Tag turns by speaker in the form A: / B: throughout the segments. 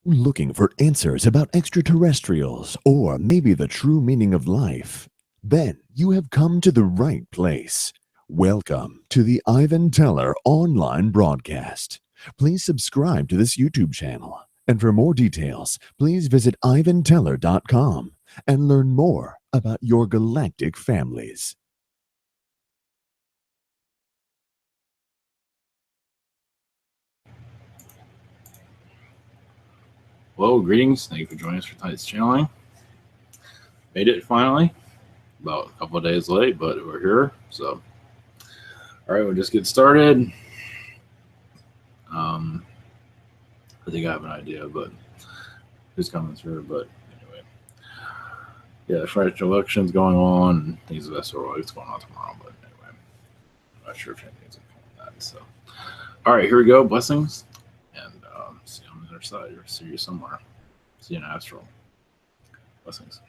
A: Looking for answers about extraterrestrials or maybe the true meaning of life? Then you have come to the right place. Welcome to the Ivan Teller online broadcast. Please subscribe to this YouTube channel. And for more details, please visit ivanteller.com and learn more about your galactic families.
B: Hello, greetings. Thank you for joining us for tonight's channeling. Made it finally. About a couple of days late, but we're here. So, all right, we'll just get started. I think I have an idea, but who's coming through? But anyway, yeah, the French election's going on, and things of that sort. What's going on tomorrow? But anyway, I'm not sure if anything's going on that. So, all right, here we go. Blessings, and see you on the other side, or see you somewhere. See you in astral. Blessings.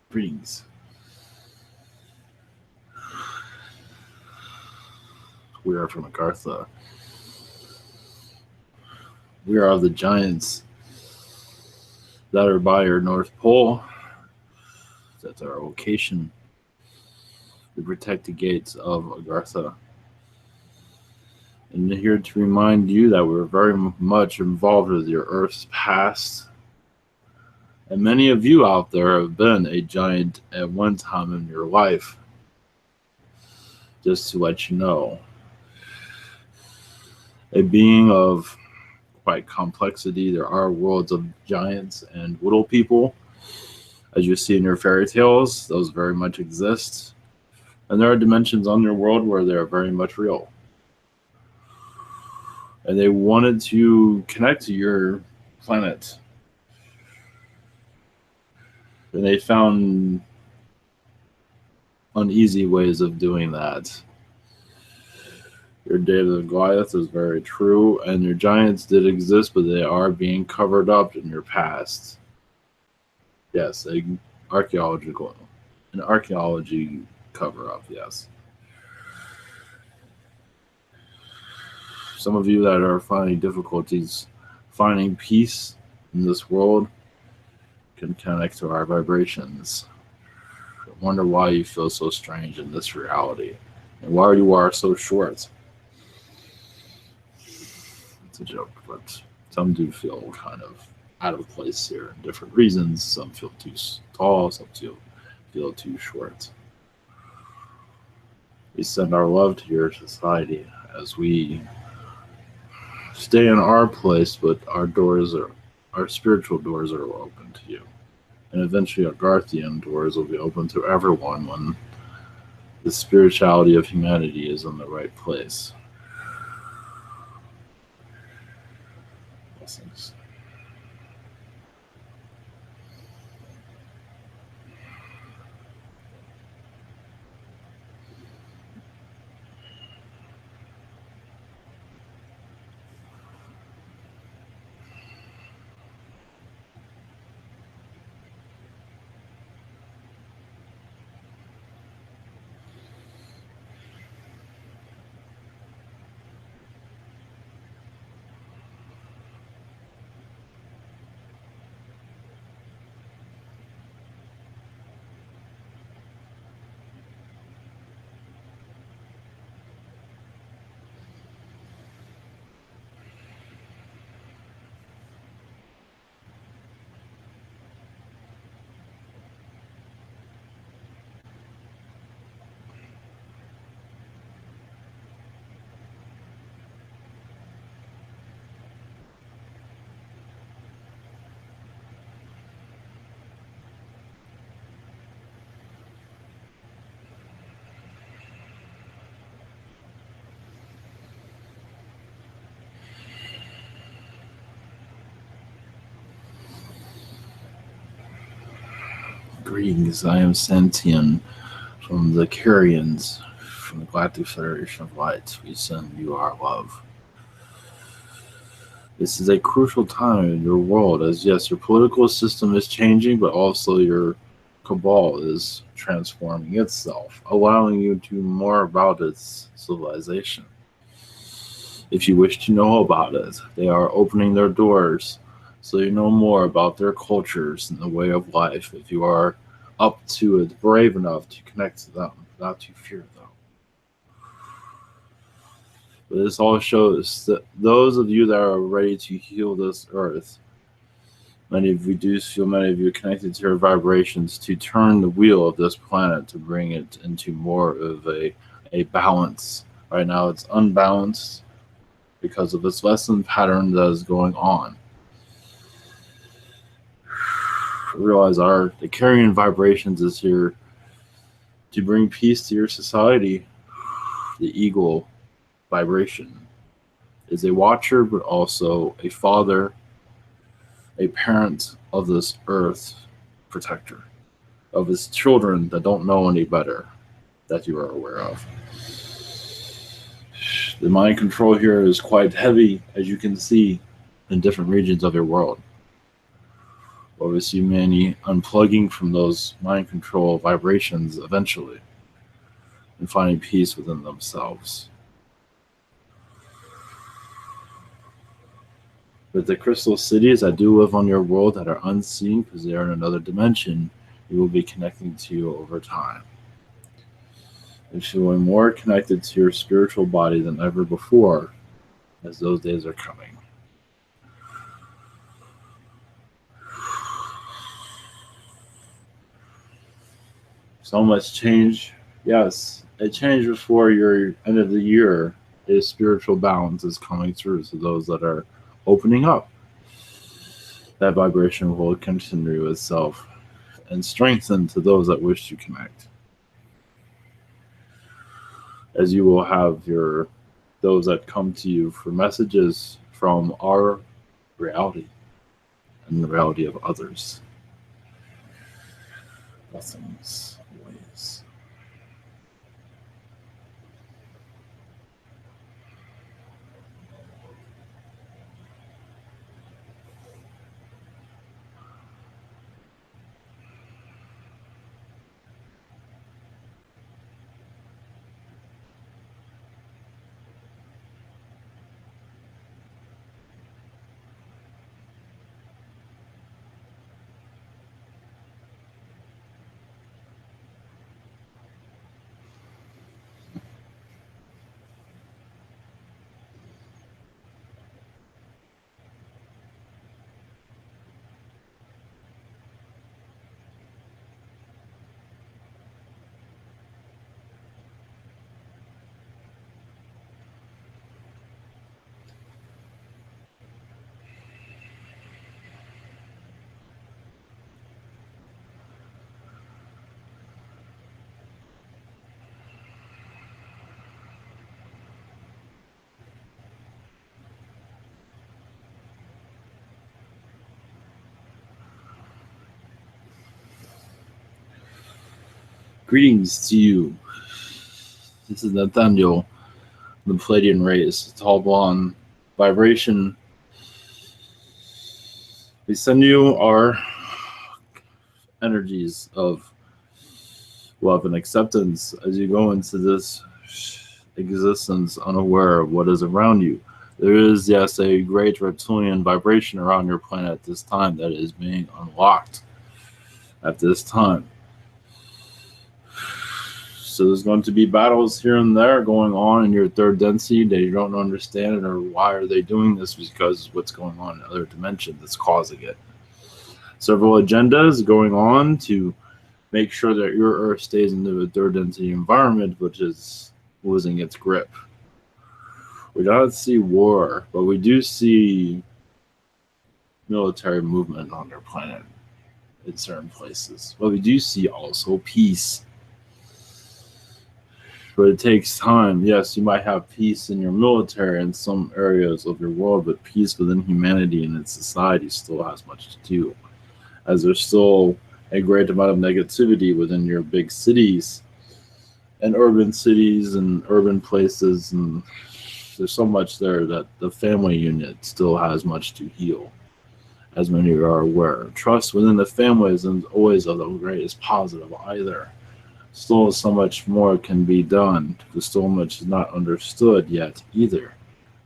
B: Greetings. We are from Argartha. We are of the giants that are by your North Pole. That's our location. We protect the gates of Argartha. And here to remind you that we're very much involved with your Earth's past. And many of you out there have been a giant at one time in your life. Just to let you know. A being of quite complexity. There are worlds of giants and little people. As you see in your fairy tales, those very much exist. And there are dimensions on your world where they are very much real. And they wanted to connect to your planet. And they found uneasy ways of doing that. Your David of Goliath is very true, and your giants did exist, but they are being covered up in your past. Yes, an archaeology cover up, yes. Some of you that are finding difficulties finding peace in this world can connect to our vibrations. I wonder why you feel so strange in this reality and why you are so short. It's a joke, but some do feel kind of out of place here in different reasons. Some feel too tall, some feel too short. We send our love to your society as we stay in our place, but our spiritual doors are open to you. And eventually Argarthian doors will be open to everyone when the spirituality of humanity is in the right place. Blessings. Greetings, I am Sentient from the Carians, from the Galactic Federation of Light. We send you our love. This is a crucial time in your world, as yes, your political system is changing, but also your cabal is transforming itself, allowing you to more about its civilization. If you wish to know about it, they are opening their doors so you know more about their cultures and the way of life. If you are up to it, brave enough to connect to them, not to fear them. But this all shows that those of you that are ready to heal this earth, many of you do feel many of you connected to your vibrations to turn the wheel of this planet to bring it into more of a balance. Right now it's unbalanced because of this lesson pattern that is going on. Realize the Carian vibrations is here to bring peace to your society. The eagle vibration is a watcher, but also a father, a parent of this earth, protector of his children that don't know any better, that you are aware of. The mind control here is quite heavy, as you can see, in different regions of your world. Obviously, many unplugging from those mind control vibrations eventually and finding peace within themselves. But the crystal cities that do live on your world that are unseen because they are in another dimension, you will be connecting to over time. And feeling more connected to your spiritual body than ever before as those days are coming. So much change. Yes, a change before your end of the year is spiritual balance is coming through. So those that are opening up, that vibration will continue itself and strengthen to those that wish to connect. As you will have those that come to you for messages from our reality and the reality of others. Blessings always. Greetings to you. This is Nathaniel, the Pleiadian race, tall blonde vibration. We send you our energies of love and acceptance as you go into this existence unaware of what is around you. There is, yes, a great reptilian vibration around your planet at this time that is being unlocked at this time. So there's going to be battles here and there going on in your third density that you don't understand it, or why are they doing this, because what's going on in other dimensions that's causing it. Several agendas going on to make sure that your Earth stays in the third density environment, which is losing its grip. We don't see war, but we do see military movement on their planet in certain places. But we do see also peace. But it takes time. Yes, you might have peace in your military in some areas of your world, but peace within humanity and its society still has much to do, as there's still a great amount of negativity within your big cities and urban places, and there's so much there that the family unit still has much to heal, as many are aware. Trust within the family isn't always of the greatest positive either. Still so much more can be done, because so much is not understood yet either,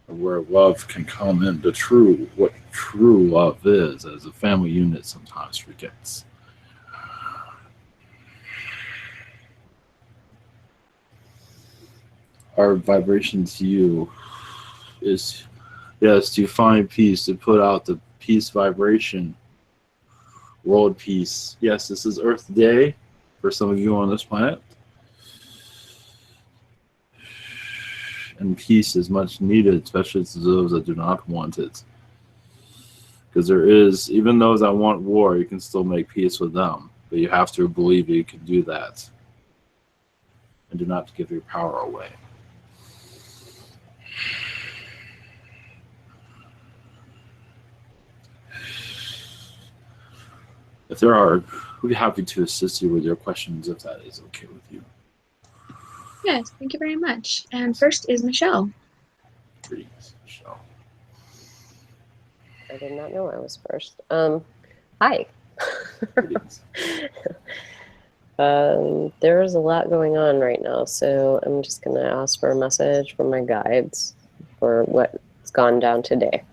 B: where love can come into what true love is, as the family unit sometimes forgets. Our vibration to you is, yes, to find peace, to put out the peace vibration, world peace. Yes, this is Earth Day for some of you on this planet. And peace is much needed, especially to those that do not want it. Because there is, even those that want war, you can still make peace with them. But you have to believe you can do that. And do not give your power away. If there are, we'd be happy to assist you with your questions if that is okay with you.
C: Yes, thank you very much. And first is Michelle.
B: Greetings, Michelle.
D: I did not know I was first. Hi.
B: Greetings.
D: There's a lot going on right now, so I'm just going to ask for a message from my guides for what's gone down today.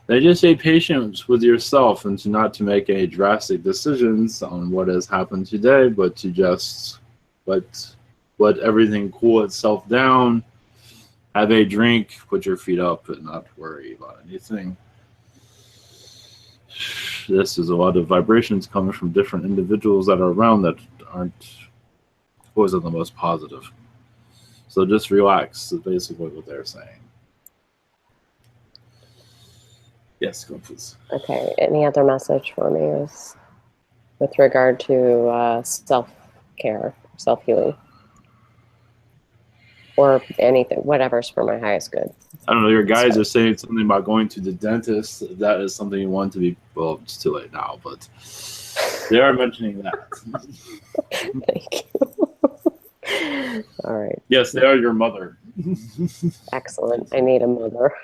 B: They just say patience with yourself and not to make any drastic decisions on what has happened today, but to just let everything cool itself down, have a drink, put your feet up, and not worry about anything. This is a lot of vibrations coming from different individuals that are around that aren't always the most positive. So just relax is basically what they're saying. Yes, go please.
D: Okay, any other message for me is with regard to self-care, self-healing, or anything, whatever's for my highest good.
B: I don't know, your guys are saying something about going to the dentist. If that is something you want to be, well, it's too late now, but they are mentioning that.
D: Thank you. All right.
B: Yes, they are your mother.
D: Excellent. I need a mother.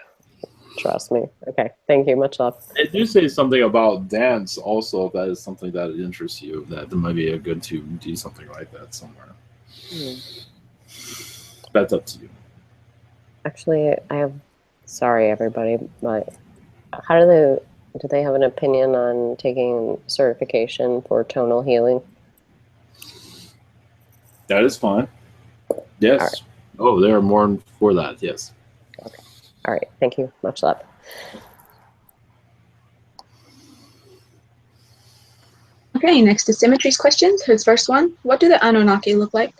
D: Trust me. Okay. Thank you. Much love.
B: They do say something about dance also, if that is something that interests you, that it might be a good to do something like that somewhere. That's up to you.
D: Actually, sorry everybody, but how do they have an opinion on taking certification for tonal healing?
B: That is fine. Yes.
D: Right.
B: Oh, they are more for that. Yes.
D: Okay. All right. Thank you. Much love.
C: Okay, next is Symmetry's questions. His first one, what do the Anunnaki look like?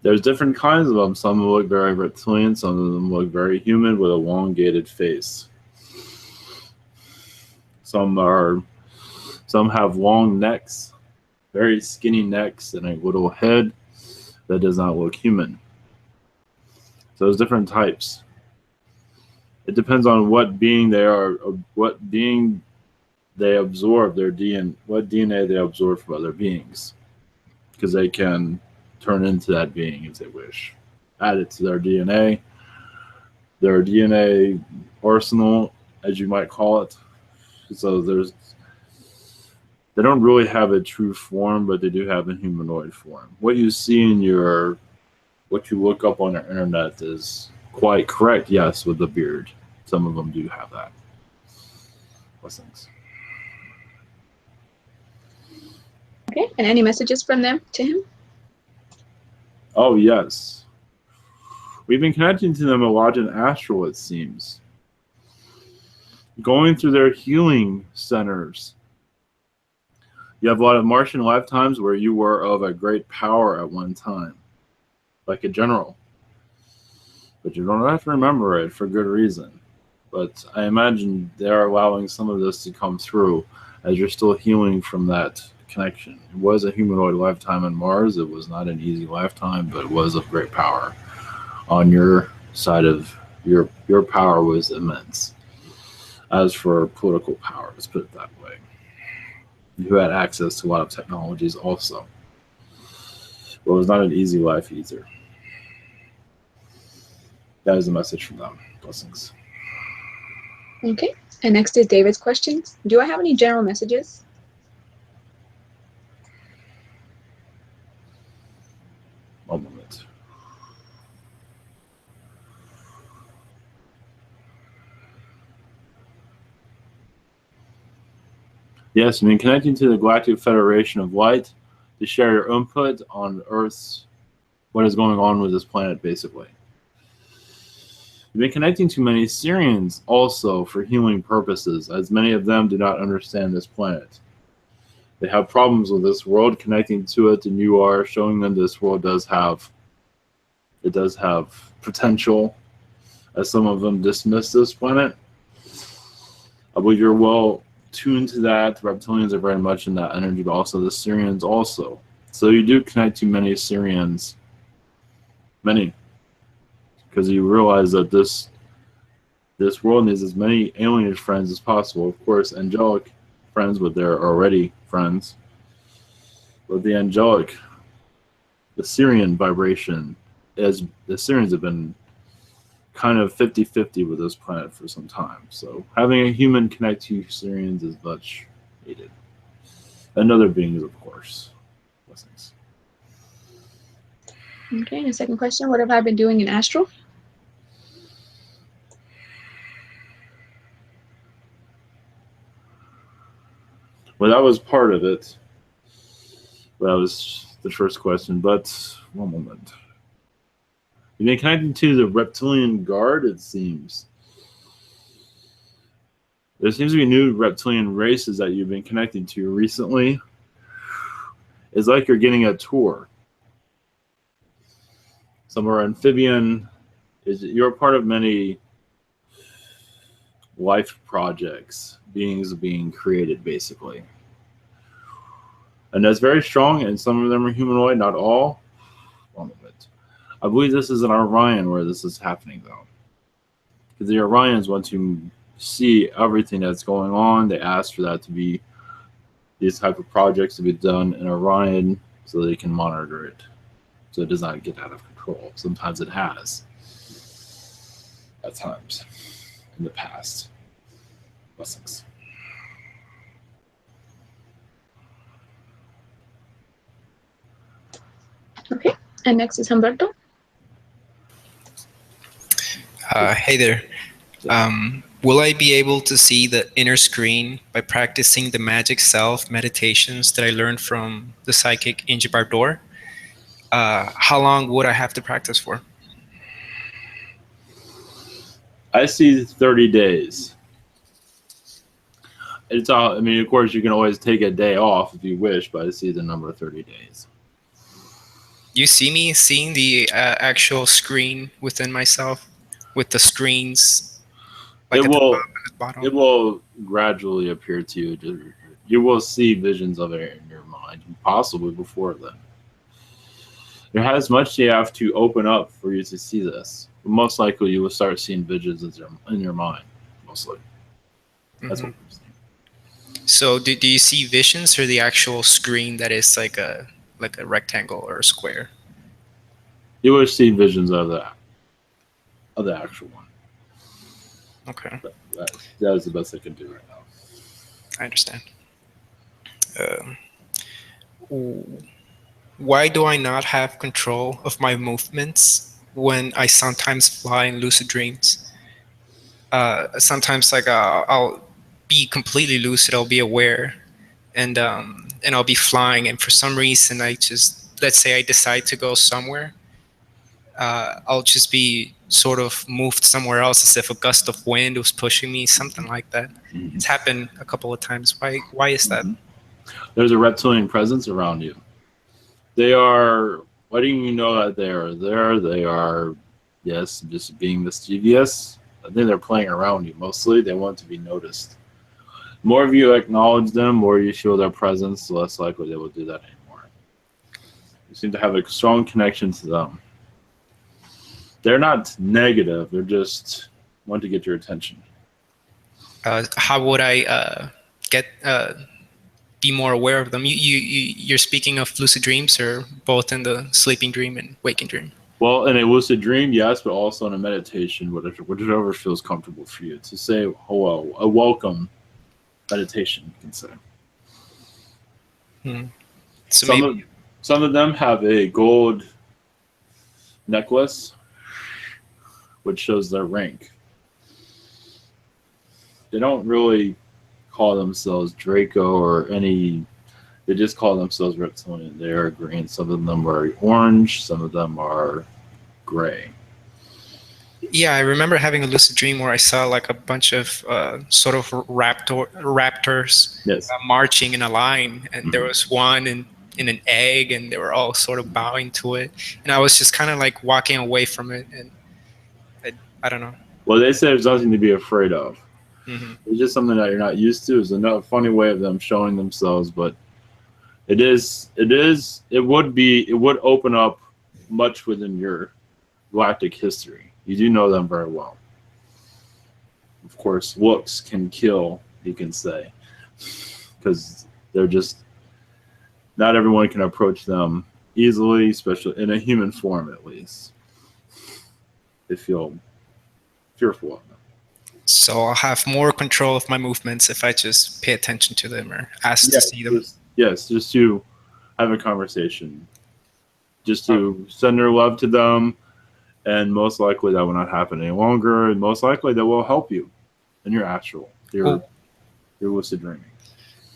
B: There's different kinds of them. Some look very reptilian, some of them look very human with elongated face. Some have long necks, very skinny necks, and a little head that does not look human. So there's different types. It depends on what being they are, what being they absorb their DNA, what DNA they absorb from other beings, because they can turn into that being if they wish. Add it to their DNA arsenal, as you might call it. So they don't really have a true form, but they do have a humanoid form. What you see in what you look up on the internet is quite correct, yes, with the beard. Some of them do have that. Blessings.
C: Okay, and any messages from them to him?
B: Oh, yes. We've been connecting to them a lot in astral, it seems. Going through their healing centers. You have a lot of Martian lifetimes where you were of a great power at one time, like a general. But you don't have to remember it for good reason. But I imagine they're allowing some of this to come through as you're still healing from that connection. It was a humanoid lifetime on Mars. It was not an easy lifetime, but it was of great power. On your side of your power was immense. As for political power, let's put it that way. You had access to a lot of technologies also. But it was not an easy life either. That is the message from them. Blessings.
C: Okay, and next is David's questions. Do I have any general messages?
B: One moment. Yes, I mean, connecting to the Galactic Federation of Light to share your input on Earth's, what is going on with this planet, basically. You've been connecting to many Syrians also for healing purposes, as many of them do not understand this planet. They have problems with this world, connecting to it, and you are showing them this world does have potential, as some of them dismiss this planet. I believe you're well tuned to that. Reptilians are very much in that energy, but also the Syrians also. So you do connect to many Syrians, many, because you realize that this world needs as many alien friends as possible. Of course, angelic friends, but they're already friends. But the angelic, the Syrian vibration, as the Syrians have been kind of 50-50 with this planet for some time. So having a human connect to Syrians is much needed. And other beings, of course. Blessings.
C: Okay, and the second question, what have I been doing in astral?
B: Well, that was part of it. That was the first question, but one moment. You've been connecting to the reptilian guard, it seems. There seems to be new reptilian races that you've been connecting to recently. It's like you're getting a tour. Some are amphibian. You're part of many life projects, beings being created, basically. And that's very strong, and some of them are humanoid, not all. One moment. I believe this is an Orion where this is happening, though. Because the Orions want to see everything that's going on. They ask for that to be, these type of projects to be done in Orion so they can monitor it. So it does not get out of control. Sometimes it has. At times. In the past. Blessings.
C: Okay, and next is Humberto.
E: Hey there. Will I be able to see the inner screen by practicing the magic self meditations that I learned from the psychic Inji Bardor? How long would I have to practice for?
B: I see 30 days. It's all, I mean, of course, you can always take a day off if you wish, but I see the number of 30 days.
E: You see me seeing the actual screen within myself with the screens? Like
B: it will.
E: At the bottom?
B: It will gradually appear to you. You will see visions of it in your mind, possibly before then. There has much you have to open up for you to see this. most likely you will start seeing visions in your mind. Mostly, that's what I'm saying.
E: So do you see visions or the actual screen that is like a rectangle or a square?
B: You will see visions of the actual one.
E: Okay,
B: That is the best I can do right now.
E: I understand. Why do I not have control of my movements when I sometimes fly in lucid dreams? Sometimes like I'll be completely lucid, I'll be aware, and I'll be flying, and for some reason I just, let's say I decide to go somewhere, I'll just be sort of moved somewhere else as if a gust of wind was pushing me, something like that.
B: Mm-hmm.
E: It's happened a couple of times. Why is that?
B: There's a reptilian presence around you. They are letting you know that they are there. They are, yes, just being mischievous. I think they're playing around you mostly. They want to be noticed. The more of you acknowledge them, the more you feel their presence, the less likely they will do that anymore. You seem to have a strong connection to them. They're not negative. They're just want to get your attention.
E: How would I be more aware of them? You're speaking of lucid dreams, or both in the sleeping dream and waking dream?
B: Well, in a lucid dream, yes, but also in a meditation, whichever feels comfortable for you. To say, hello, a welcome meditation, you can say.
E: So
B: some of them have a gold necklace, which shows their rank. They don't really call themselves Draco or any. They just call themselves reptilian. They are green. Some of them are orange. Some of them are gray.
E: Yeah, I remember having a lucid dream where I saw like a bunch of sort of raptors
B: Yes.
E: Marching in a line, and there was one in an egg, and they were all sort of bowing to it, and I was just kind of like walking away from it, and I don't know.
B: Well, they say there's nothing to be afraid of.
E: Mm-hmm.
B: It's just something that you're not used to. It's another funny way of them showing themselves, but it would open up much within your galactic history. You do know them very well. Of course, looks can kill, you can say, because they're just, not everyone can approach them easily, especially in a human form, at least. They feel fearful of them.
E: So I'll have more control of my movements if I just pay attention to them or ask to see them.
B: Yes, just to have a conversation, just to send their love to them, and most likely that will not happen any longer. And most likely that will help you in your your lucid dreaming.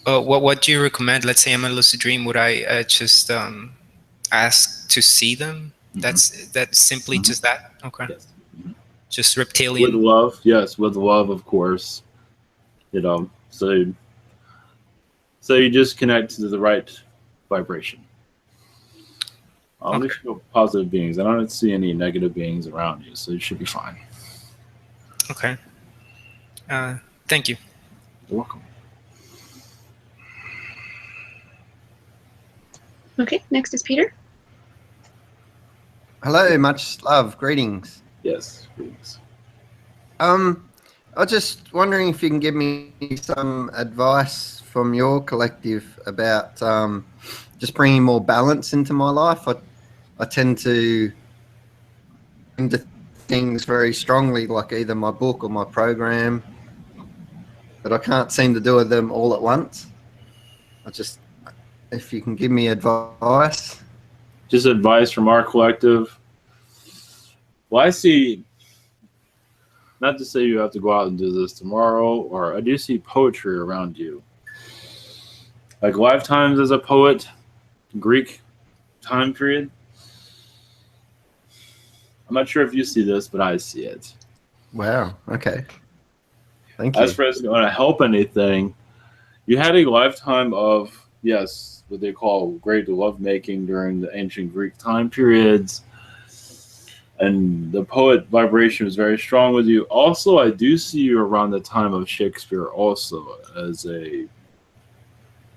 E: What do you recommend? Let's say I'm a lucid dream. Would I just ask to see them? Mm-hmm. That's simply just that. Okay. Yes. Mm-hmm. Just reptilian.
B: With love, yes, with love, of course. You know, so you just connect to the right vibration. Only feel positive beings. I don't see any negative beings around you, so you should be fine.
E: Okay. Thank you.
B: You're welcome.
C: Okay, next is Peter.
F: Hello, much love, greetings.
B: Yes, greetings.
F: I was just wondering if you can give me some advice from your collective about just bringing more balance into my life. I tend to into things very strongly, like either my book or my program, but I can't seem to do them all at once. If you can give me advice.
B: Just advice from our collective. Well, I see, not to say you have to go out and do this tomorrow, or I do see poetry around you. Like lifetimes as a poet, Greek time period. I'm not sure if you see this, but I see it.
F: Wow. Okay. Thank you.
B: As for it's going to help anything, you had a lifetime of, yes, what they call great lovemaking during the ancient Greek time periods. And the poet vibration was very strong with you. Also, I do see you around the time of Shakespeare also as a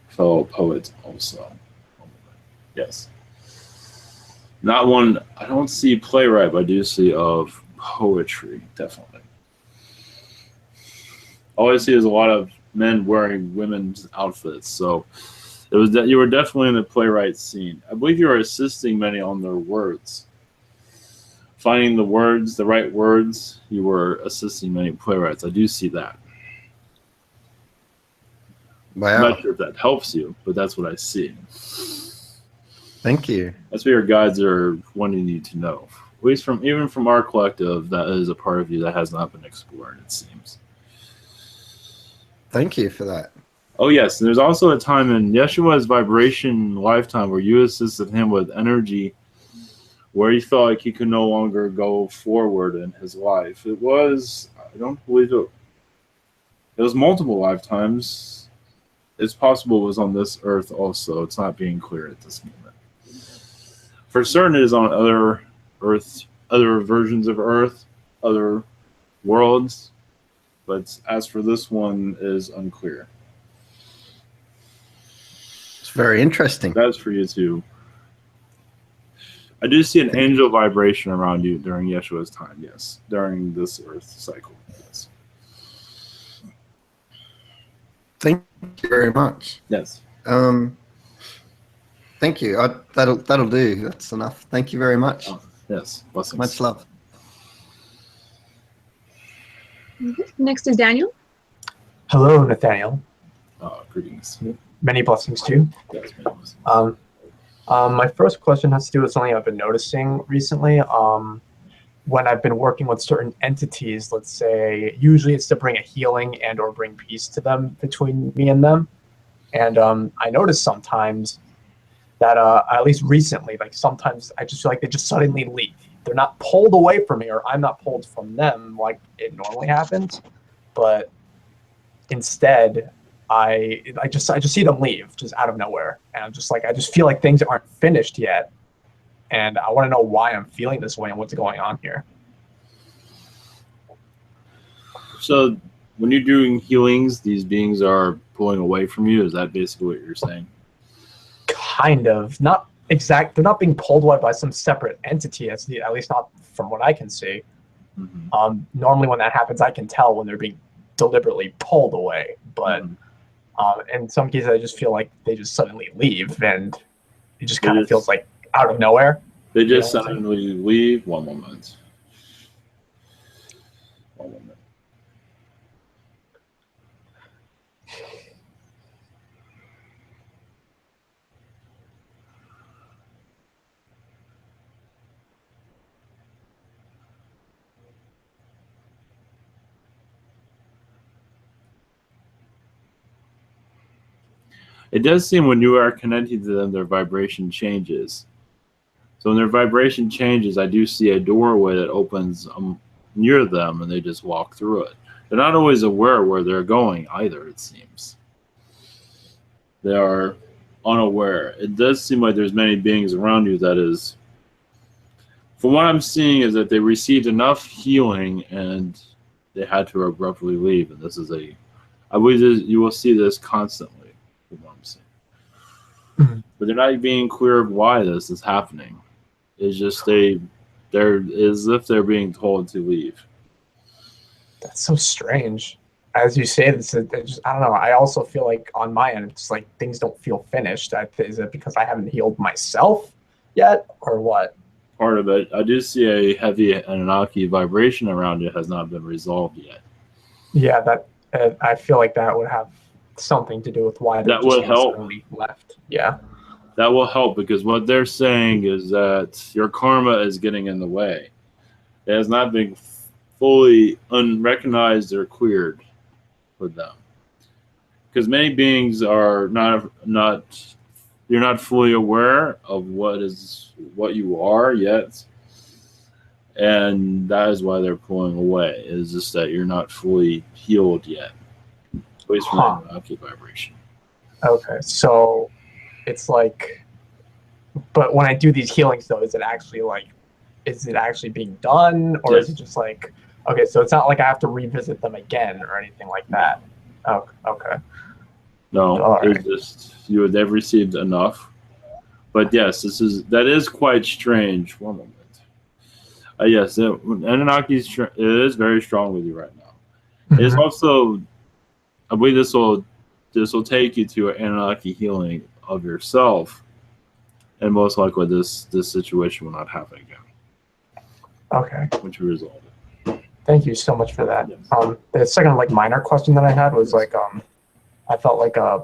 B: fellow poet also. Yes. Not one, I don't see playwright, but I do see of poetry, definitely. All I see is a lot of men wearing women's outfits. So it was that you were definitely in the playwright scene. I believe you were assisting many on their words. Finding the words, the right words, you were assisting many playwrights. I do see that.
F: Wow.
B: I'm not sure if that helps you, but that's what I see.
F: Thank you.
B: That's what your guides are wanting you to know. At least even from our collective, that is a part of you that has not been explored, it seems.
F: Thank you for that.
B: Oh, yes. And there's also a time in Yeshua's vibration lifetime where you assisted him with energy where he felt like he could no longer go forward in his life. It was, I don't believe it was multiple lifetimes. It's possible it was on this earth also. It's not being clear at this moment. For certain, it is on other Earth, other versions of Earth, other worlds. But as for this one, is unclear.
F: It's very interesting.
B: That's for you too. I do see an angel vibration around you during Yeshua's time, yes. During this Earth cycle, yes.
F: Thank you very much.
B: Yes.
F: Thank you. That'll do. That's enough. Thank you very much.
B: Oh, yes. Blessings.
F: Much love.
C: Next is Daniel.
G: Hello, Nathaniel.
B: Greetings.
G: Many blessings to you.
B: Yes, many blessings.
G: My first question has to do with something I've been noticing recently. When I've been working with certain entities, let's say, usually it's to bring a healing and or bring peace to them between me and them. And I notice sometimes that, at least recently, like sometimes I just feel like they just suddenly leave. They're not pulled away from me, or I'm not pulled from them like it normally happens. But instead, I just see them leave just out of nowhere, and I'm just like, I just feel like things aren't finished yet, and I want to know why I'm feeling this way and what's going on here.
B: So when you're doing healings, these beings are pulling away from you. Is that basically what you're saying?
G: Kind of, not exact. They're not being pulled away by some separate entity, at least not from what I can see.
B: Mm-hmm.
G: Normally, when that happens, I can tell when they're being deliberately pulled away, but.
B: Mm-hmm.
G: In some cases, I just feel like they just suddenly leave, and it just kind of feels like out of nowhere.
B: They just suddenly leave. One moment. One moment. It does seem when you are connected to them, their vibration changes. So when their vibration changes, I do see a doorway that opens near them, and they just walk through it. They're not always aware where they're going either, it seems. They are unaware. It does seem like there's many beings around you that is, from what I'm seeing, is that they received enough healing and they had to abruptly leave. And this is I believe you will see this constantly. But they're not being clear of why this is happening. It's just they're as if they're being told to leave.
G: That's so strange. As you say this, I don't know. I also feel like on my end, it's like things don't feel finished. Is it because I haven't healed myself yet, or what?
B: Part of it. I do see a heavy Anunnaki vibration around it has not been resolved yet.
G: Yeah, that I feel like that would have something to do with why
B: that would help.
G: Left. Yeah.
B: That will help, because what they're saying is that your karma is getting in the way. It has not been fully unrecognized or cleared for them. Because many beings are you're not fully aware of what you are yet. And that is why they're pulling away. It's just that you're not fully healed yet. At least from the Anunnaki vibration.
G: Okay, so it's like, but when I do these healings though, is it actually being done, or
B: yes.
G: Is it just like, okay, so it's not like I have to revisit them again or anything like that? Oh, okay.
B: No, it's just they've received enough. But yes, that is quite strange. One moment. Yes, Anunnaki is very strong with you right now. It's also, I believe this will take you to an Anunnaki healing of yourself, and most likely this situation will not happen again.
G: Okay.
B: Once you resolve it.
G: Thank you so much for that.
B: Yes.
G: The second like minor question that I had was like I felt like a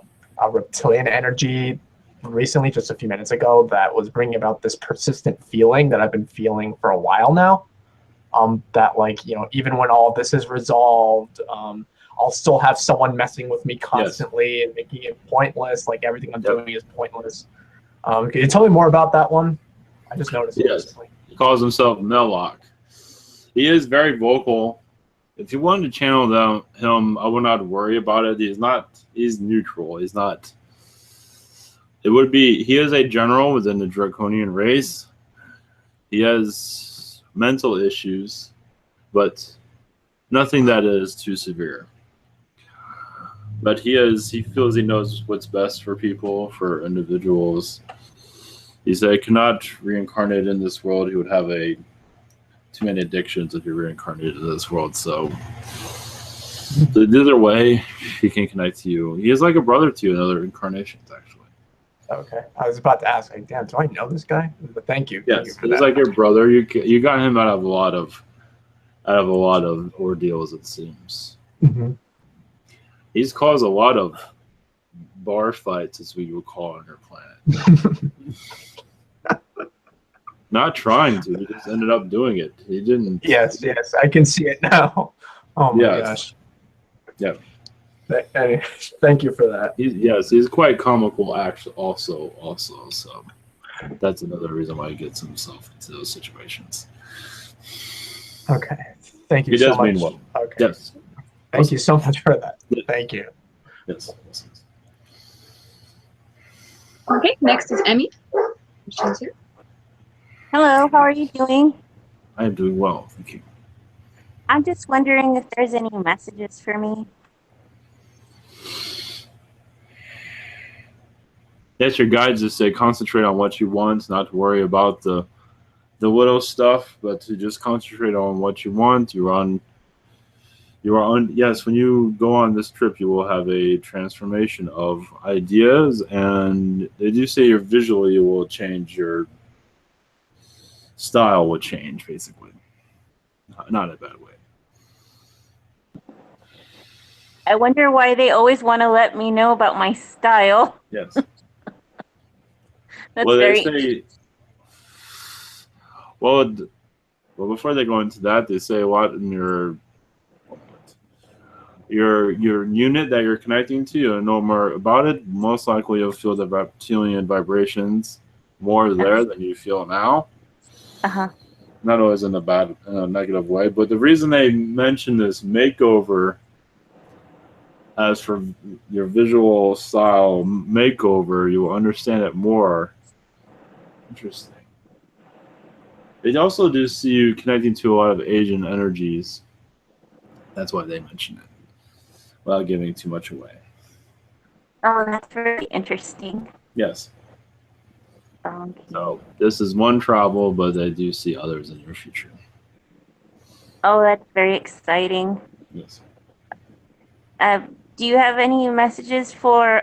G: reptilian energy recently, just a few minutes ago, that was bringing about this persistent feeling that I've been feeling for a while now. That like, you know, even when all of this is resolved, I'll still have someone messing with me constantly and making it pointless. Like everything I'm doing is pointless. Can you tell me more about that one? I just noticed it recently.
B: He calls himself Melloc. He is very vocal. If you wanted to channel him, I would not worry about it. He's neutral. He's not. It would be, he is a general within the draconian race. He has mental issues, but nothing that is too severe. But he feels he knows what's best for people, for individuals. He said he cannot reincarnate in this world. He would have too many addictions if he reincarnated in this world. So either way, he can connect to you. He is like a brother to you in other incarnations, actually.
G: Okay, I was about to ask, like, damn, do I know this guy? But thank you.
B: Yes, he's like your brother. You got him out of a lot of ordeals, it seems.
G: Mm-hmm.
B: He's caused a lot of bar fights, as we would call on your planet. Not trying to, he just ended up doing it. He didn't.
G: Yes, I can see it now. Oh my gosh.
B: Yeah.
G: Thank you for that.
B: He's quite comical, actually. Also, so that's another reason why he gets himself into those situations.
G: Okay, thank you
B: he
G: so
B: does
G: much.
B: Mean well.
G: Okay.
B: Yes.
G: Thank you so much for that.
B: Yeah.
G: Thank you.
B: Yes.
C: Okay, next is Emmy. She's here.
H: Hello, how are you doing?
B: I am doing well, thank you.
H: I'm just wondering if there's any messages for me.
B: Yes, your guides just say concentrate on what you want, not to worry about the little stuff, but to just concentrate on what you want. Yes, when you go on this trip, you will have a transformation of ideas, and they do say visually will change, your style will change, basically. Not in a bad way.
H: I wonder why they always want to let me know about my style.
B: Yes.
H: That's
B: well,
H: very...
B: they say, well, before they go into that, they say a lot in your unit that you're connecting to. You'll know more about it. Most likely, you'll feel the reptilian vibrations more there than you feel now. Not always in a negative way, but the reason they mention this makeover as for your visual style makeover, you will understand it more. Interesting. They also do see you connecting to a lot of Asian energies. That's why they mention it, without giving too much away.
H: Oh, that's very interesting.
B: Yes.
H: Okay.
B: So this is one travel, but they do see others in your future.
H: Oh, that's very exciting.
B: Yes.
H: Do you have any messages for...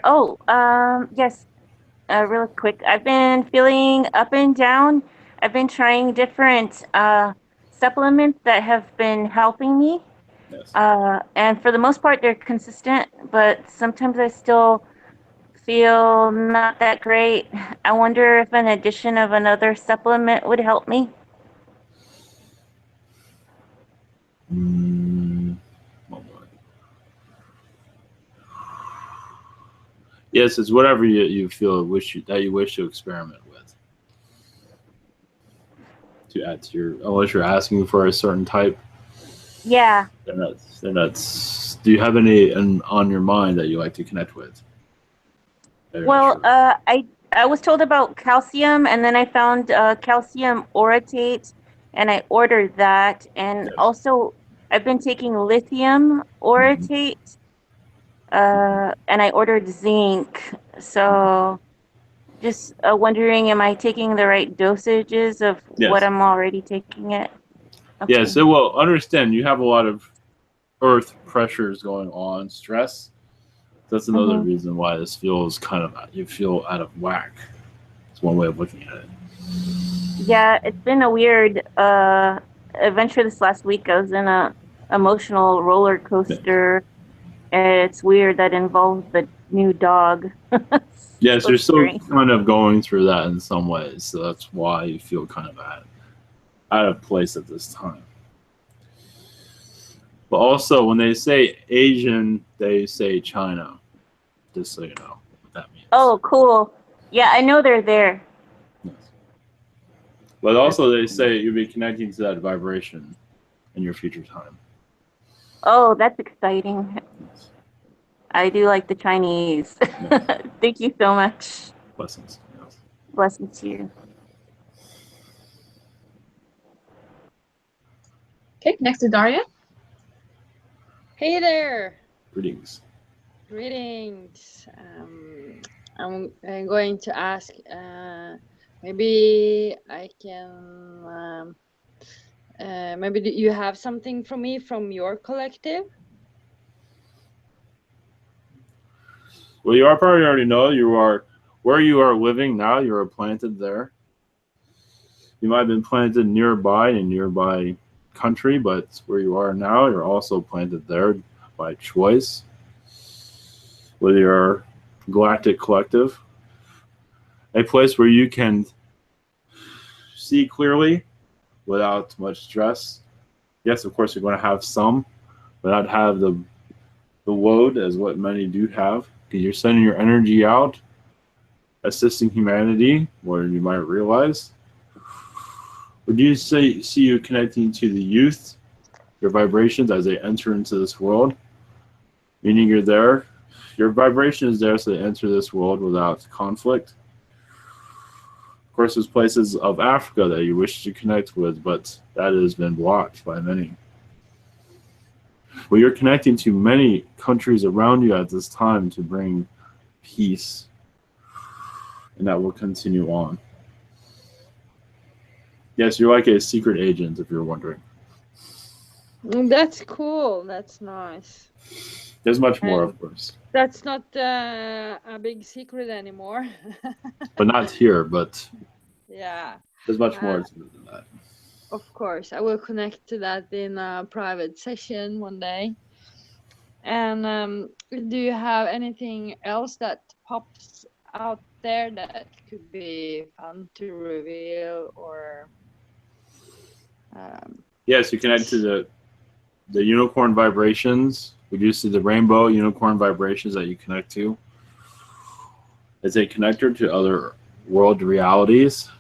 H: yes. Real quick. I've been feeling up and down. I've been trying different supplements that have been helping me.
B: Yes.
H: And for the most part, they're consistent, but sometimes I still feel not that great. I wonder if an addition of another supplement would help me.
B: Yes, it's whatever you feel that you wish to experiment with. To add to unless you're asking for a certain type.
H: Yeah.
B: They're not. Do you have any on your mind that you like to connect with?
H: Well, I was told about calcium, and then I found calcium orotate, and I ordered that. And also, I've been taking lithium orotate, and I ordered zinc. So, just wondering, am I taking the right dosages of what I'm already taking it? Okay.
B: Yes, it will. Understand you have a lot of earth pressures going on, stress. That's another reason why this feels you feel out of whack. It's one way of looking at it.
H: Yeah, it's been a weird adventure this last week. I was in a emotional roller coaster. It's weird that involves the new dog.
B: Yes,
H: So
B: you're still
H: strange.
B: kind of going through that in some ways, so that's why you feel kind of out of place at this time. But also, when they say Asian, they say China. Just so you know what that means.
H: Oh, cool. Yeah, I know they're there.
B: Yes. But also, they say you'll be connecting to that vibration in your future time.
H: Oh, that's exciting.
B: Yes.
H: I do like the Chinese.
B: Yes.
H: Thank you so much.
B: Blessings. Yes.
H: Blessings to you.
C: Okay, next is Daria.
I: Hey there.
B: Greetings.
I: Greetings. I'm going to ask, maybe I can, maybe you have something for me from your collective?
B: Well, you probably already know where you are living now. You are planted there. You might have been planted nearby in nearby country, but where you are now, you're also planted there by choice with your galactic collective. A place where you can see clearly without much stress. Yes, of course, you're going to have some, but not have the load as what many do have, because you're sending your energy out, assisting humanity, where you might realize. Would you see you connecting to the youth, your vibrations as they enter into this world? Meaning you're there. Your vibration is there so they enter this world without conflict. Of course, there's places of Africa that you wish to connect with, but that has been blocked by many. Well, you're connecting to many countries around you at this time to bring peace, and that will continue on. Yes, you're like a secret agent, if you're wondering.
I: That's cool. That's nice.
B: There's much more, of course.
I: That's not a big secret anymore.
B: But not here, but
I: yeah.
B: There's much more to it than that.
I: Of course, I will connect to that in a private session one day. And do you have anything else that pops out there that could be fun to reveal or?
B: Yes, you connect to the unicorn vibrations. We do see the rainbow unicorn vibrations that you connect to. It's a connector to other world realities.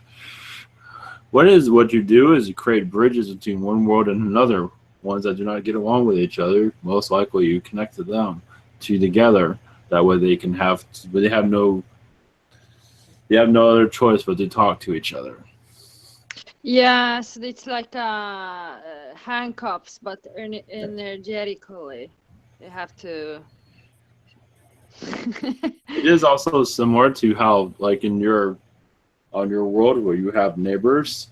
B: What you do is you create bridges between one world and another. Ones that do not get along with each other, most likely you connect to them, together. That way they can they have no other choice but to talk to each other.
I: Yeah, so it's like handcuffs, but energetically, they have to.
B: It is also similar to how, like on your world where you have neighbors.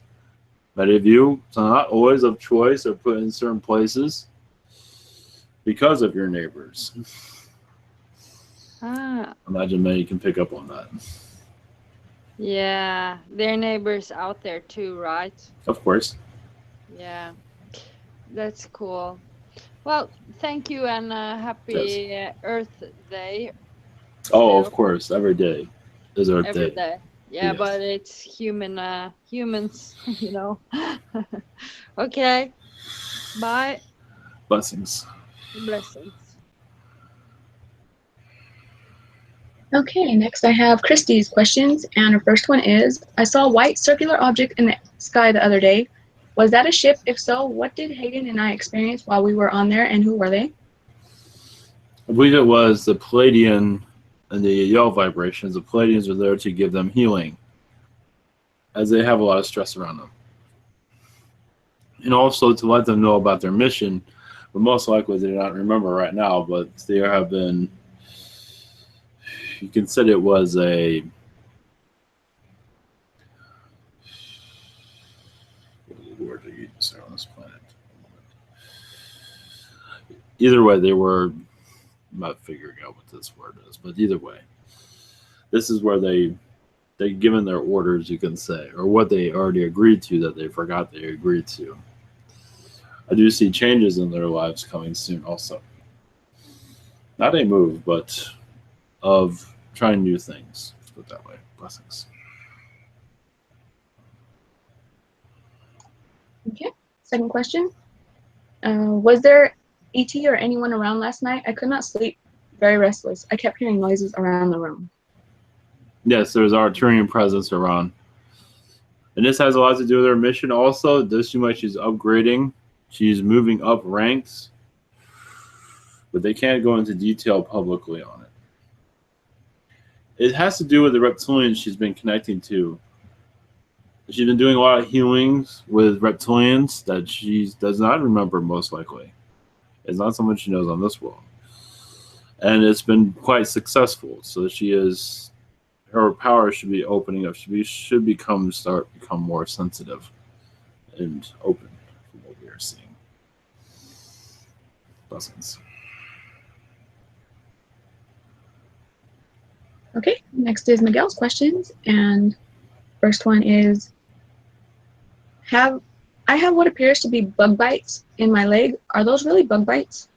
B: Many of you are not always of choice or put in certain places because of your neighbors. Imagine many can pick up on that.
I: Yeah, their neighbors out there too, right?
B: Of course.
I: Yeah, that's cool. Well, thank you and happy Earth Day.
B: Oh, of course, every day is Earth
I: Every
B: Day.
I: day. Yeah,
B: Yes.
I: but it's humans, you know. Okay. Bye.
B: Blessings.
I: Blessings.
C: Okay, next I have Christy's questions, and her first one is, I saw a white circular object in the sky the other day. Was that a ship? If so, what did Hayden and I experience while we were on there, and who were they?
B: I believe it was the Pleiadian and the yell vibrations. The Pleiadians are there to give them healing, as they have a lot of stress around them. And also to let them know about their mission, but most likely they do not remember right now, but there have been, you can say it was a, what word do you use on this planet? either way, they were not figuring out what this word is, but either way, this is where they given their orders, you can say, or what they already agreed to that they forgot they agreed to. I do see changes in their lives coming soon also. Not a move, but of trying new things. Let's put it that way. Blessings.
C: Okay. Second question. Was there ET or anyone around last night? I could not sleep. Very restless. I kept hearing noises around the room.
B: Yes, there's Arturian presence around. And this has a lot to do with her mission also. This too much she's upgrading. She's moving up ranks. But they can't go into detail publicly on it. It has to do with the reptilians she's been connecting to. She's been doing a lot of healings with reptilians that she does not remember, most likely. It's not something she knows on this world. And it's been quite successful. So her power should be opening up. She should become more sensitive and open from what we are seeing. Blessings.
C: Okay, next is Miguel's questions, and first one is, I have what appears to be bug bites in my leg. Are those really bug bites?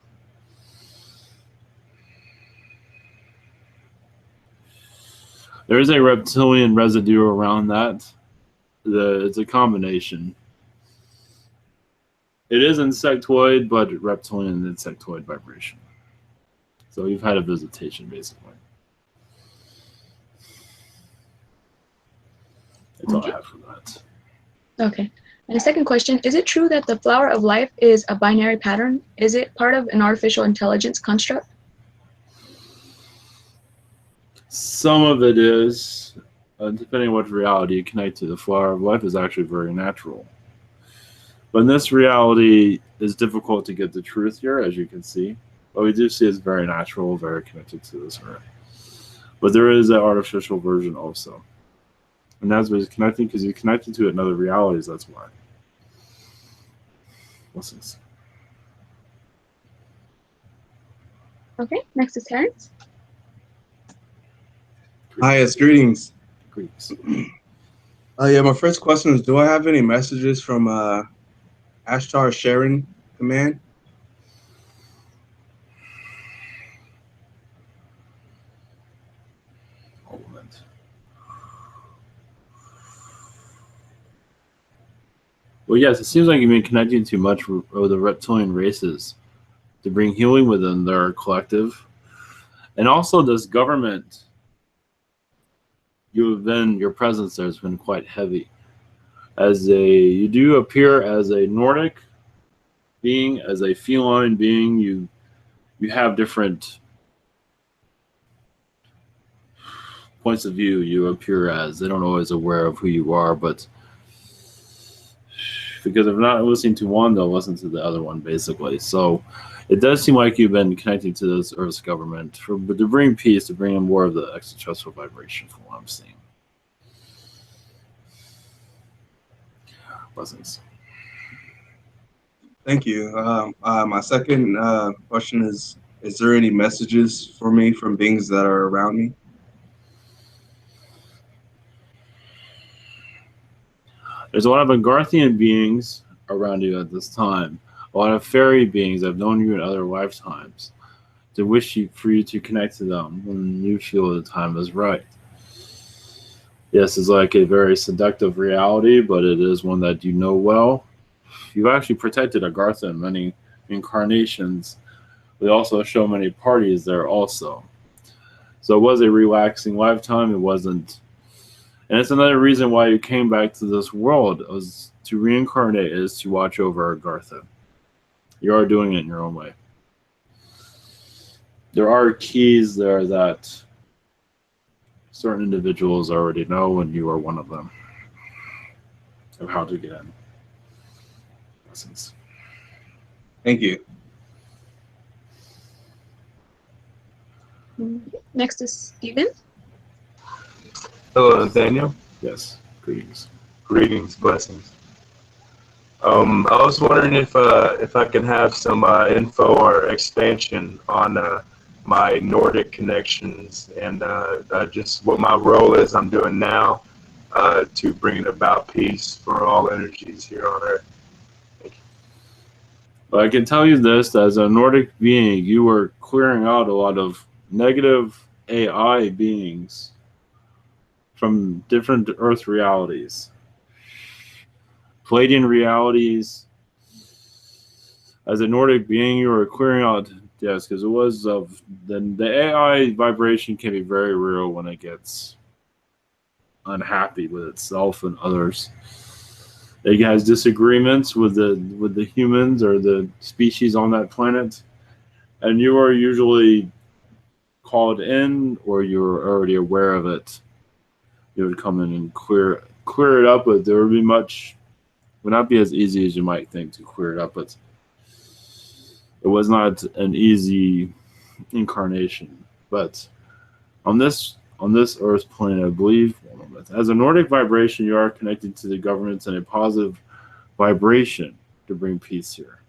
B: There is a reptilian residue around that. It's a combination. It is insectoid, but reptilian insectoid vibration. So you've had a visitation, basically. That's all I have for that.
C: Okay. And the second question, is it true that the flower of life is a binary pattern? Is it part of an artificial intelligence construct?
B: Some of it is, depending on what reality you connect to. The flower of life is actually very natural. But in this reality, it's difficult to get the truth here, as you can see. But we do see it's very natural, very connected to this earth. But there is an artificial version also. And that's what he's connecting, because he's connected to it in other realities, that's why. Blessings.
C: Okay, next is Terrence.
J: Hi, yes, greetings.
B: Greetings.
J: Yeah, my first question is, do I have any messages from Ashtar Sharon Command?
B: Well, yes, it seems like you've been connecting too much with the reptilian races to bring healing within their collective. And also this government, your presence there has been quite heavy. You do appear as a Nordic being, as a feline being. You have different points of view you appear as. They don't always aware of who you are, but because if not listening to one, they'll listen to the other one, basically. So it does seem like you've been connecting to this Earth's government to bring peace, to bring in more of the extraterrestrial vibration from what I'm seeing. Blessings.
J: Thank you. My second question is there any messages for me from beings that are around me?
B: There's a lot of Argarthian beings around you at this time. A lot of fairy beings that have known you in other lifetimes to wish for you to connect to them when you feel the time is right. Yes, it's like a very seductive reality, but it is one that you know well. You've actually protected Argartha in many incarnations. We also show many parties there also. So it was a relaxing lifetime. It wasn't. And it's another reason why you came back to this world, was to reincarnate, is to watch over Argartha. You are doing it in your own way. There are keys there that certain individuals already know, and you are one of them, of how to get in. Blessings.
J: Thank you.
C: Next is Stephen.
K: Hello, Nathaniel.
B: Yes. Greetings.
K: Greetings, blessings. I was wondering if I can have some info or expansion on my Nordic connections and just what my role is I'm doing now to bring about peace for all energies here on Earth.
B: But I can tell you this, that as a Nordic being, you were clearing out a lot of negative AI beings from different Earth realities. Pleiadian realities. As a Nordic being, you were clearing out, yes, because it was of the AI vibration can be very real when it gets unhappy with itself and others. It has disagreements with the humans or the species on that planet, and you are usually called in, or you're already aware of it. You would come in and clear it up, but there would not be as easy as you might think to clear it up. But it was not an easy incarnation. But on this Earth plane, I believe, as a Nordic vibration, you are connected to the governments in a positive vibration to bring peace here.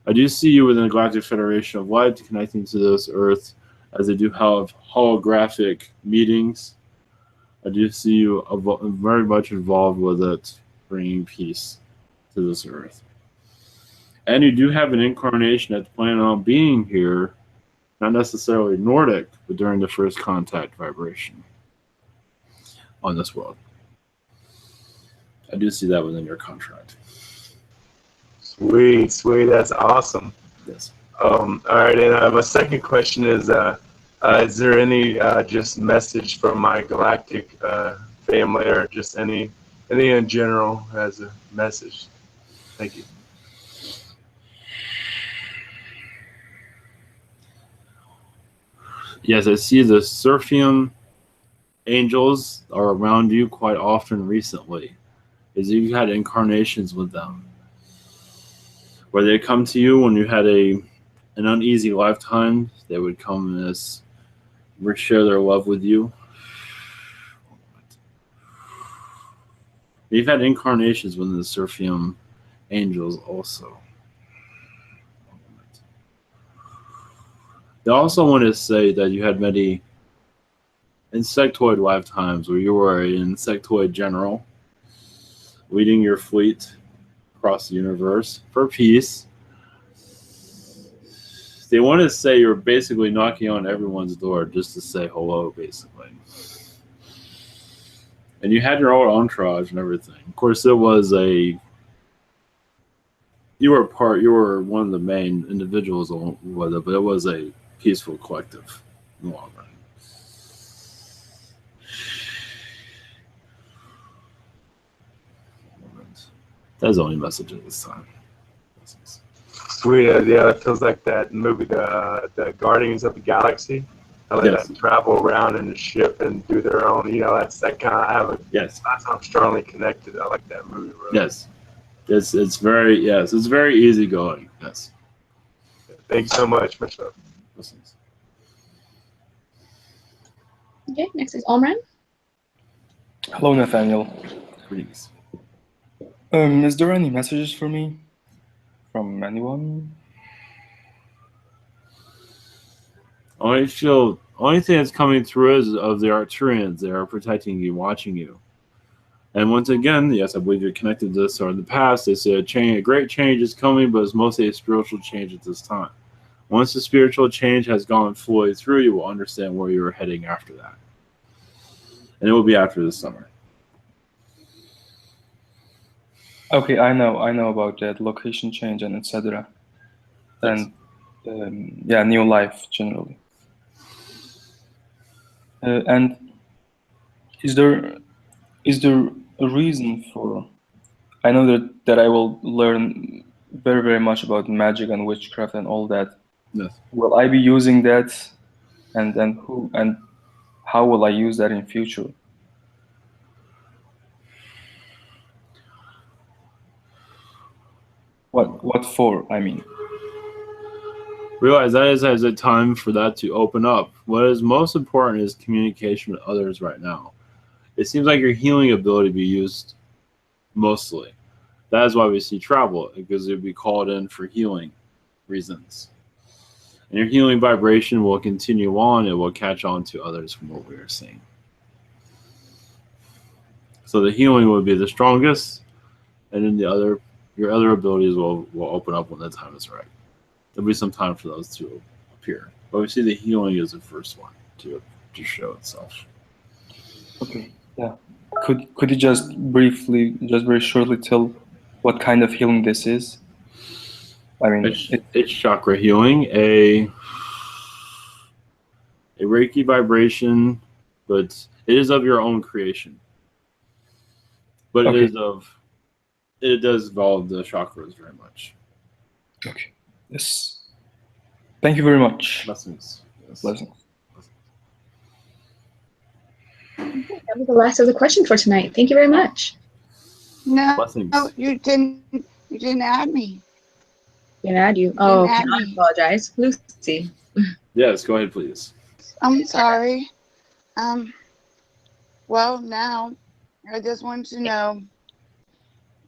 B: I do see you within the Galactic Federation of Light connecting to this Earth, as they do have holographic meetings. I do see you very much involved with it, bringing peace to this Earth. And you do have an incarnation that's planning on being here, not necessarily Nordic, but during the first contact vibration on this world. I do see that within your contract.
K: Sweet, that's awesome.
B: Yes.
K: All right, and my second question is there any just message from my galactic family, or just any in general as a message? Thank you.
B: Yes, I see the Surfium angels are around you quite often recently, as you've had incarnations with them, where they come to you when you had an uneasy lifetime. They would come and share their love with you. You've had incarnations with the Surfium angels also. They also want to say that you had many insectoid lifetimes where you were an insectoid general leading your fleet across the universe for peace. They want to say you're basically knocking on everyone's door just to say hello, basically. And you had your own entourage and everything. Of course, it was you were one of the main individuals with it, but it was a peaceful collective in the long run. That's the only message at this time.
K: Sweet, yeah, it feels like that movie, the Guardians of the Galaxy. How they travel around in a ship and do their own, that's that kind of, that's how I'm strongly connected. I like that movie. Really.
B: Yes. It's very easygoing. Yes.
K: Thanks so much. Much love.
C: Okay, next is Omran.
L: Hello, Nathaniel.
B: Greetings.
L: Is there any messages for me from anyone?
B: Only thing that's coming through is of the Arcturians. They are protecting you, watching you. And once again, yes, I believe you're connected to this, or in the past, they say a great change is coming, but it's mostly a spiritual change at this time. Once the spiritual change has gone fully through, you will understand where you are heading after that. And it will be after the summer.
L: Okay, I know about that location change and etc. And new life generally. And is there a reason for? I know that I will learn very, very much about magic and witchcraft and all that.
B: Yes.
L: Will I be using that, and then who and how will I use that in future? What for? I mean,
B: realize that is a time for that to open up. What is most important is communication with others right now. It seems like your healing ability be used mostly. That is why we see travel, because it would be called in for healing reasons. And your healing vibration will continue on. It will catch on to others from what we are seeing. So the healing will be the strongest, and then your other abilities will open up when the time is right. There'll be some time for those to appear. But we see the healing is the first one to show itself.
L: Okay, yeah. Could you just very shortly tell what kind of healing this is? I mean,
B: it's chakra healing, a Reiki vibration, but it is of your own creation. But
L: okay.
B: It does involve the chakras very much.
L: Okay. Yes. Thank you very much.
B: Blessings. Yes.
L: Blessings.
C: That was the last of the question for tonight. Thank you very much.
M: No,
B: Blessings.
M: no, you didn't add me.
C: Didn't add you. Oh, okay. I apologize. Lucy.
B: Yes, go ahead, please.
M: I'm sorry. Well, now I just want to know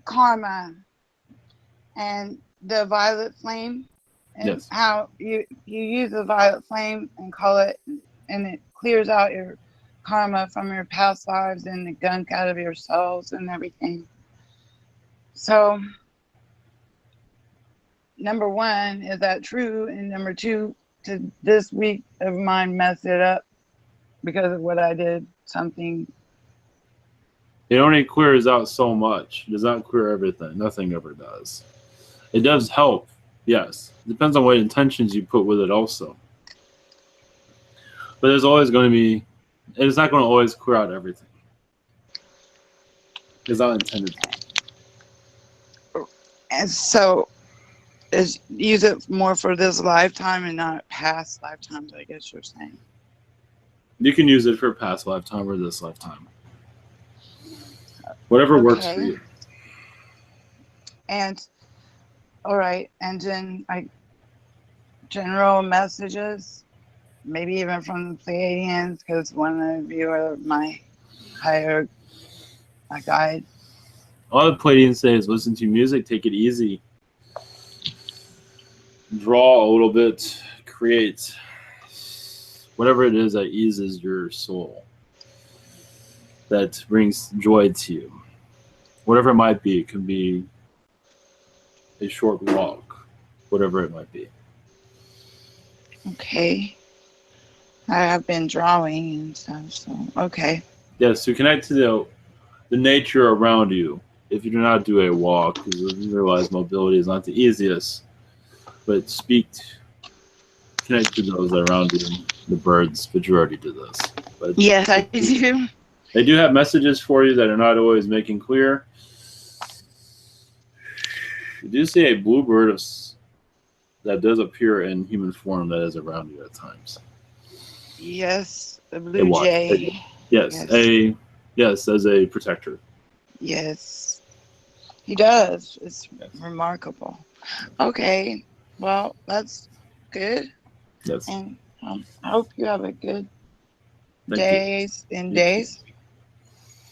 M: karma and the violet flame, and
B: yes,
M: how you use the violet flame and call it, and it clears out your karma from your past lives and the gunk out of your cells and everything. So, number one, is that true? And number two, did this week of mine mess it up because of what I did? Something.
B: It only clears out so much. It does not clear everything. Nothing ever does. It does help, yes. It depends on what intentions you put with it also. But there's always going to be, it's not going to always clear out everything. It's not intended to.
M: And so, use it more for this lifetime and not past lifetimes, I guess you're saying.
B: You can use it for past lifetime or this lifetime. Whatever works for you.
M: And, all right, and then general messages, maybe even from the Pleiadians, because one of you are my higher guide.
B: All the Pleiadians say is listen to music, take it easy. Draw a little bit, create whatever it is that eases your soul, that brings joy to you. Whatever it might be, it can be a short walk, whatever it might be.
M: Okay. I have been drawing and stuff, so okay.
B: Yes, to connect to the nature around you. If you do not do a walk, because you realize mobility is not the easiest, but connect to those around you, the birds, but you already did this. But
M: yes, I do.
B: They do have messages for you that are not always making clear. You do see a bluebird that does appear in human form that is around you at times.
M: Yes, the blue jay.
B: Yes, as a protector.
M: Yes, he does. It's remarkable. Okay, well, that's good.
B: Yes.
M: And I hope you have a good days.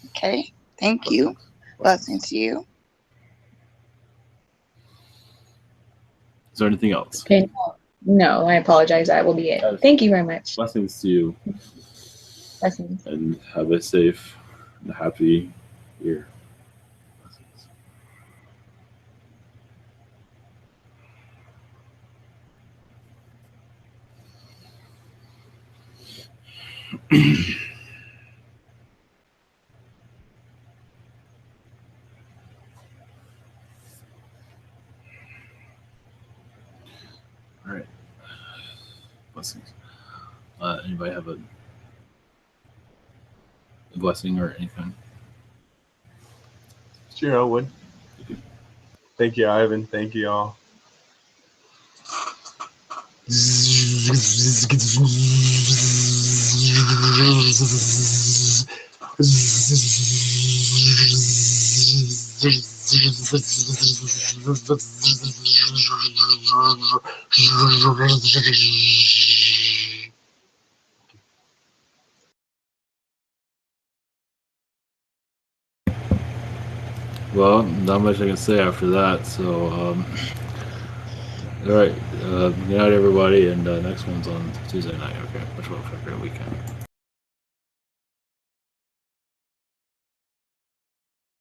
M: Okay, thank you. Blessings to you.
B: Is there anything else?
C: Okay, no, I apologize. That will be it. Thank you very much.
B: Blessings to you.
C: Blessings.
B: And have a safe and happy year. All right. Blessings. Anybody have a blessing or anything?
K: Sure, I would. Thank you, Ivan. Thank you all.
B: Well, not much I can say after that. So, all right. Good night, everybody. And next one's on Tuesday night. Okay. Much love. Have a great weekend.